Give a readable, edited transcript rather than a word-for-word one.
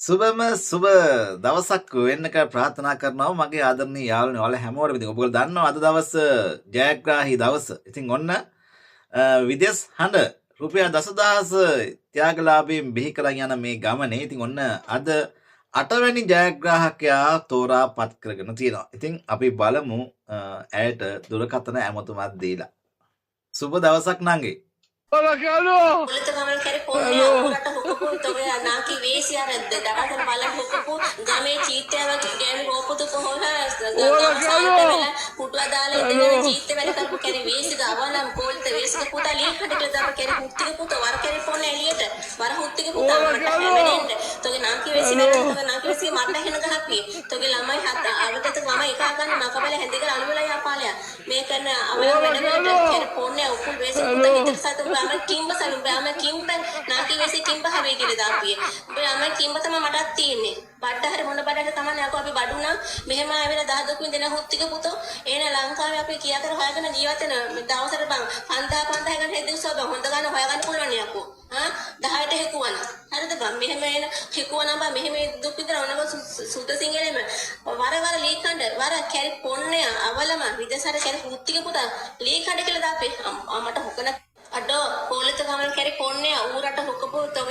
සුබම සුබ දවසක් වෙන්න කියලා ප්‍රාර්ථනා කරනවා මගේ ආදරණීය යාළුවනේ. ඔයාලා හැමෝටම ඉතින් ඔයගොල්ලෝ දන්නවා අද දවස ජයග්‍රාහී දවස. ඉතින් ඔන්න විදේශ හඬ රුපියල් දසදහස ත්‍යාගලාභයෙන් බිහි කරන් යන මේ ගමනේ ඉතින් ඔන්න අද 8 වෙනි ජයග්‍රාහකයා තෝරා පත් කරගෙන තියෙනවා. ඉතින් අපි බලමු ඇයට දුරකථන ඇමතුමක් දීලා. සුබ දවසක් නංගි. Hola, Carlos. Boleh kamal kare phone ಊರಾಟ ಹೋಗಪ್ಪು ತಗೆ ನಾಕಿ ವೇಸಿ ಯಾರದ್ದೆ ದಡಾದರ ಬಾಲ ಹೋಗಪ್ಪು ಗಮೆ ಚೀತ್ಯಾವ ಗೇಮ್ ರೋಪುದು ಹೋಲ ಹುಟ್ವಾ ದಾಲ ಇದೆನ ಚೀತೆ ವೆಲ ಕರ್ಪು ಕರೆ ವೇಸಿ ಅವನ ಕೋಲ್ತ ವೇಸಿ ಕೂತ ಲೀ ಕಡೆ ದಪ ಕರೆ ಹುಟ್ಟಿಗೆ ಕೂತ ವರ ಕರೆ ಫೋನ್ ಎಲಿಯಟ ವರ ಹುಟ್ಟಿಗೆ ಕೂತ ಮಟ ತಗೆ ನಾಕಿ ವೇಸಿ ವೆಲ ತಗೆ ನಾಕಿ ವೇಸಿ ಮಟ ಹೆನಗ ಹಾಕಿ ತಗೆ ಲಮೈ ಹತ್ತ ಅವತ ಗಮ ಏಕ ಆಗನ ಮಕಬಲ ಹೆಂದಿಗ ಅನುಬಲ ಯಾಪಾಲ ಮೇಕನ ಅವನ ವೆಡ ಕರೆ ಫೋನ್ ನೆ ಉಪ್ಪು ವೇಸಿ ಕೂತ ಹಿತ ಸತ ama kimba salu ama kimba naki wesi kimba habe kile dapiye ama kimba tama matat tiyenne badda hari mona badda tamane ako අපි බඩු නම් මෙහෙම ආවෙලා 10 දුකින් දෙන හුත්තික පුතෝ එන ලංකාවේ අපි කියා කර හොයගෙන ජීවත් වෙන දවසට බං 5000 ගන්න හෙදිවසෝ බං හොඳ ගන්න හොයාගන්න පුළුවන් නේ අකෝ 10ට හෙකුවන හරිද බං මෙහෙම එන හෙකුවන බං මෙහෙම දුක් විඳලා ඔනව සුද්ධ සිංහලෙම වර ලීකණ්ඩ වර කැරි පොන්නේ අවලම විදසර කැරි හුත්තික පුතා ලීකණ්ඩ කියලා දාපේ මට හොකන අඩෝ පොලිත ගමන් කැරි පොන්නේ ඌරට හොකපු තව